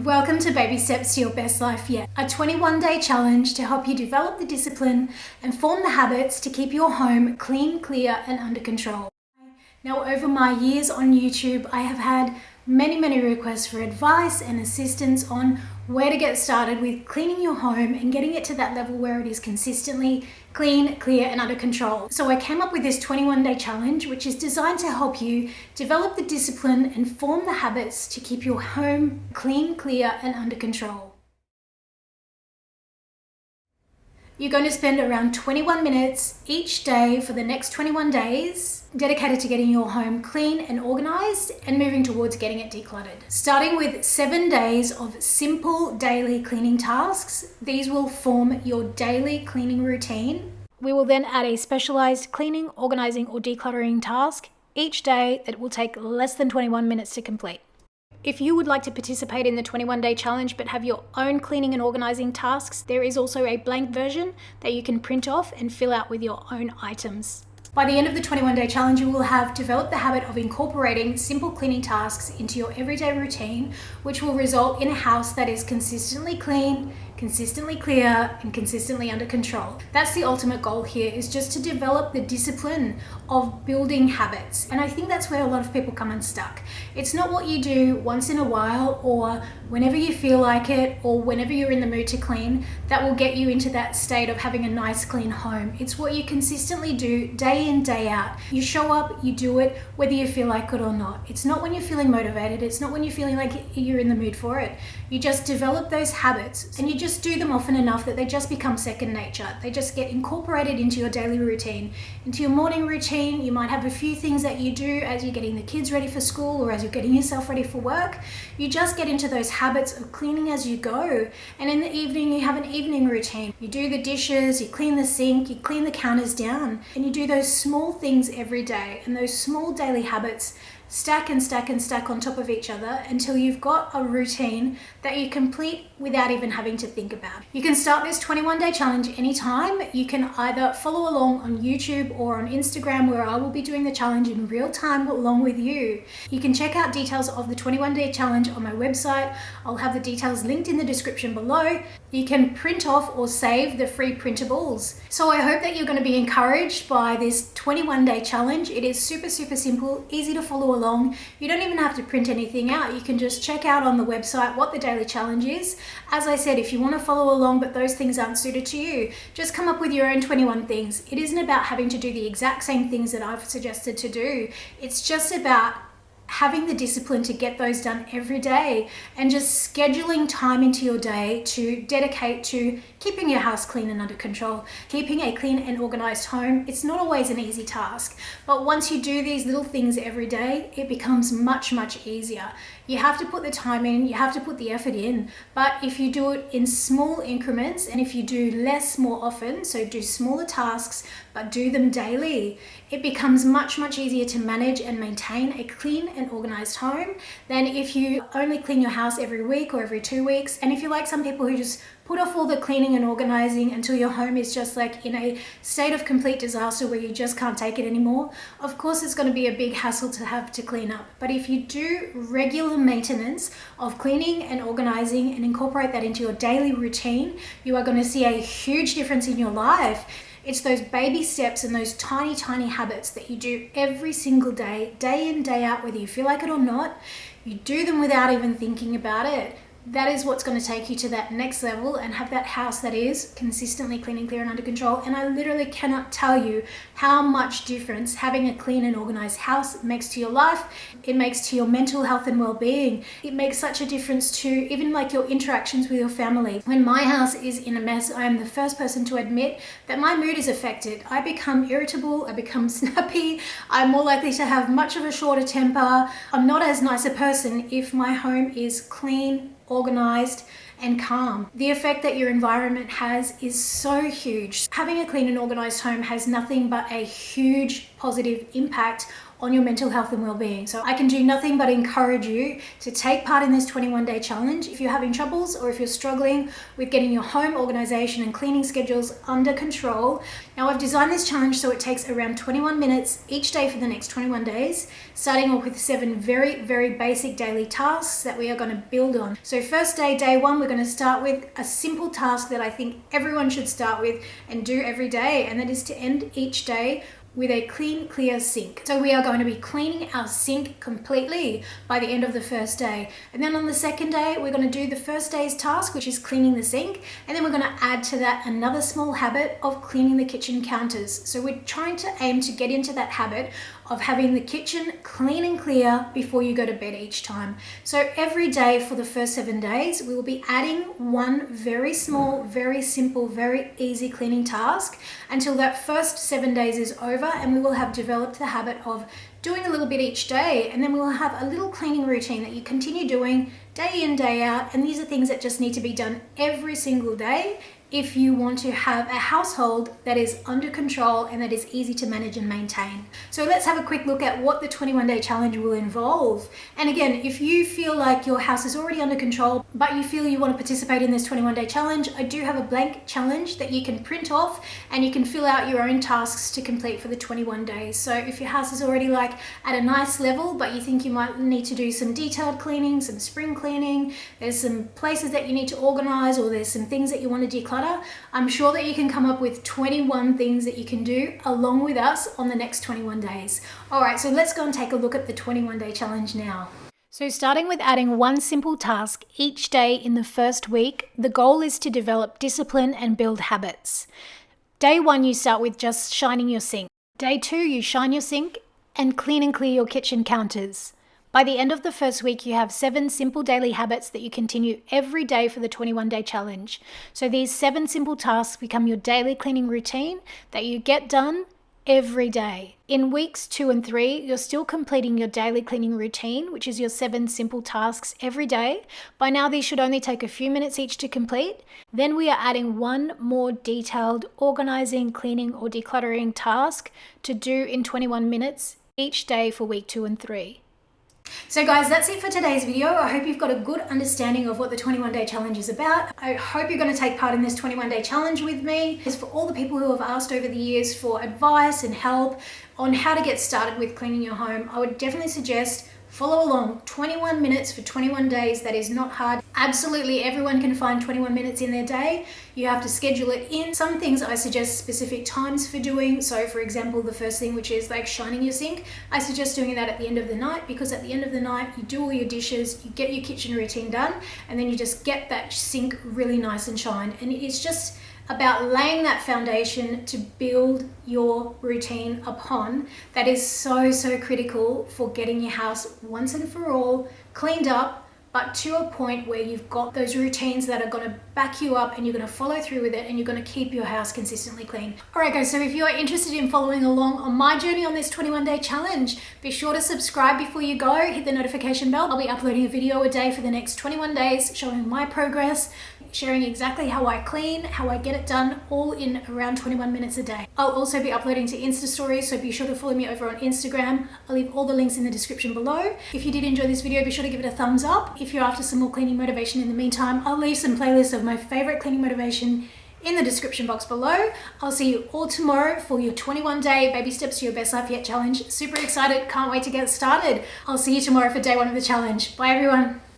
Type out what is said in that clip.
Welcome to Baby Steps to Your Best Life Yet, a 21-day challenge to help you develop the discipline and form the habits to keep your home clean, clear, and under control. Now, over my years on YouTube, I have had many requests for advice and assistance on where to get started with cleaning your home and getting it to that level where it is consistently clean, clear, and under control. So I came up with this 21-day challenge, which is designed to help you develop the discipline and form the habits to keep your home clean, clear, and under control. You're going to spend around 21 minutes each day for the next 21 days dedicated to getting your home clean and organized and moving towards getting it decluttered. Starting with 7 days of simple daily cleaning tasks, these will form your daily cleaning routine. We will then add a specialized cleaning, organizing, or decluttering task each day that will take less than 21 minutes to complete. If you would like to participate in the 21-day challenge but have your own cleaning and organizing tasks, there is also a blank version that you can print off and fill out with your own items. By the end of the 21-day challenge, you will have developed the habit of incorporating simple cleaning tasks into your everyday routine, which will result in a house that is consistently clean, consistently clear, and consistently under control. That's the ultimate goal here, is just to develop the discipline of building habits. And I think that's where a lot of people come unstuck. It's not what you do once in a while or whenever you feel like it or whenever you're in the mood to clean that will get you into that state of having a nice clean home. It's what you consistently do day in, day out. You show up, you do it, whether you feel like it or not. It's not when you're feeling motivated. It's not when you're feeling like you're in the mood for it. You just develop those habits and you just do them often enough that they just become second nature. They just get incorporated into your daily routine, into your morning routine. You might have a few things that you do as you're getting the kids ready for school or as you're getting yourself ready for work. You just get into those habits of cleaning as you go. And in the evening, you have an evening routine. You do the dishes, you clean the sink, you clean the counters down, and you do those small things every day. And those small daily habits stack and stack and stack on top of each other until you've got a routine that you complete without even having to think about. You can start this 21-day challenge anytime. You can either follow along on YouTube or on Instagram, where I will be doing the challenge in real time along with you. You can check out details of the 21-day challenge on my website. I'll have the details linked in the description below. You can print off or save the free printables. So I hope that you're going to be encouraged by this 21-day challenge. It is super simple, easy to follow along. You don't even have to print anything out. You can just check out on the website what the daily challenge is. As I said, if you want to follow along but those things aren't suited to you, just come up with your own 21 things. It isn't about having to do the exact same things that I've suggested to do. It's just about having the discipline to get those done every day and just scheduling time into your day to dedicate to keeping your house clean and under control. Keeping a clean and organized home, it's not always an easy task, but once you do these little things every day, it becomes much easier. You have to put the time in, you have to put the effort in, but if you do it in small increments and if you do less more often, so do smaller tasks but do them daily, it becomes much easier to manage and maintain a clean and organized home than if you only clean your house every week or every 2 weeks. And if you're like some people who just put off all the cleaning and organizing until your home is just like in a state of complete disaster where you just can't take it anymore, of course it's going to be a big hassle to have to clean up. But if you do regular maintenance of cleaning and organizing and incorporate that into your daily routine, you are going to see a huge difference in your life. It's those baby steps and those tiny habits that you do every single day, day in, day out, whether you feel like it or not. You do them without even thinking about it. That is what's going to take you to that next level and have that house that is consistently clean and clear and under control. And I literally cannot tell you how much difference having a clean and organized house makes to your life. It makes to your mental health and well-being. It makes such a difference to even like your interactions with your family. When my house is in a mess, I am the first person to admit that my mood is affected. I become irritable, I become snappy, I'm more likely to have much of a shorter temper. I'm not as nice a person if my home is clean, organized, and calm. The effect that your environment has is so huge. Having a clean and organized home has nothing but a huge positive impact on your mental health and well-being. So I can do nothing but encourage you to take part in this 21-day challenge if you're having troubles or if you're struggling with getting your home organization and cleaning schedules under control. Now, I've designed this challenge so it takes around 21 minutes each day for the next 21 days, starting off with 7 very, very basic daily tasks that we are going to build on. So first day, day 1, we're going to start with a simple task that I think everyone should start with and do every day, and that is to end each day with a clean, clear sink. So we are going to be cleaning our sink completely by the end of the first day. And then on the second day, we're going to do the first day's task, which is cleaning the sink. And then we're going to add to that another small habit of cleaning the kitchen counters. So we're trying to aim to get into that habit of having the kitchen clean and clear before you go to bed each time. So every day for the first 7 days, we will be adding one very small, very simple, very easy cleaning task until that first 7 days is over, and we will have developed the habit of doing a little bit each day, and then we'll have a little cleaning routine that you continue doing day in, day out. And these are things that just need to be done every single day if you want to have a household that is under control and that is easy to manage and maintain. So let's have a quick look at what the 21-day challenge will involve. And again, if you feel like your house is already under control, but you feel you want to participate in this 21-day challenge, I do have a blank challenge that you can print off and you can fill out your own tasks to complete for the 21 days. So if your house is already like at a nice level, but you think you might need to do some detailed cleaning, some spring cleaning, there's some places that you need to organize, or there's some things that you want to declutter, I'm sure that you can come up with 21 things that you can do along with us on the next 21 days. All right, so let's go and take a look at the 21-day challenge now. So starting with adding one simple task each day in the first week, the goal is to develop discipline and build habits. Day 1, you start with just shining your sink. Day 2, you shine your sink and clear your kitchen counters. By the end of the first week, you have 7 simple daily habits that you continue every day for the 21-day challenge. So these 7 simple tasks become your daily cleaning routine that you get done every day. In weeks 2 and 3, you're still completing your daily cleaning routine, which is your 7 simple tasks every day. By now, these should only take a few minutes each to complete. Then we are adding one more detailed organizing, cleaning, or decluttering task to do in 21 minutes each day for week 2 and 3. So guys, that's it for today's video. I hope you've got a good understanding of what the 21-day challenge is about. I hope you're going to take part in this 21-day challenge with me. It's for all the people who have asked over the years for advice and help on how to get started with cleaning your home. I would definitely suggest follow along. 21 minutes for 21 days. That is not hard. Absolutely everyone can find 21 minutes in their day. You have to schedule it in. Some things I suggest specific times for doing. So for example, the first thing, which is like shining your sink, I suggest doing that at the end of the night, because at the end of the night, you do all your dishes, you get your kitchen routine done, and then you just get that sink really nice and shined. And it's just about laying that foundation to build your routine upon. That is so, so critical for getting your house once and for all cleaned up, but to a point where you've got those routines that are going to back you up and you're going to follow through with it and you're going to keep your house consistently clean. All right guys, so if you are interested in following along on my journey on this 21-day challenge, be sure to subscribe before you go, hit the notification bell. I'll be uploading a video a day for the next 21 days showing my progress, sharing exactly how I clean, how I get it done, all in around 21 minutes a day. I'll also be uploading to Insta stories, so be sure to follow me over on Instagram. I'll leave all the links in the description below. If you did enjoy this video, be sure to give it a thumbs up. If you're after some more cleaning motivation in the meantime, I'll leave some playlists of my favorite cleaning motivation in the description box below. I'll see you all tomorrow for your 21-day Baby Steps to Your Best Life Yet challenge. Super excited, can't wait to get started. I'll see you tomorrow for day 1 of the challenge. Bye everyone.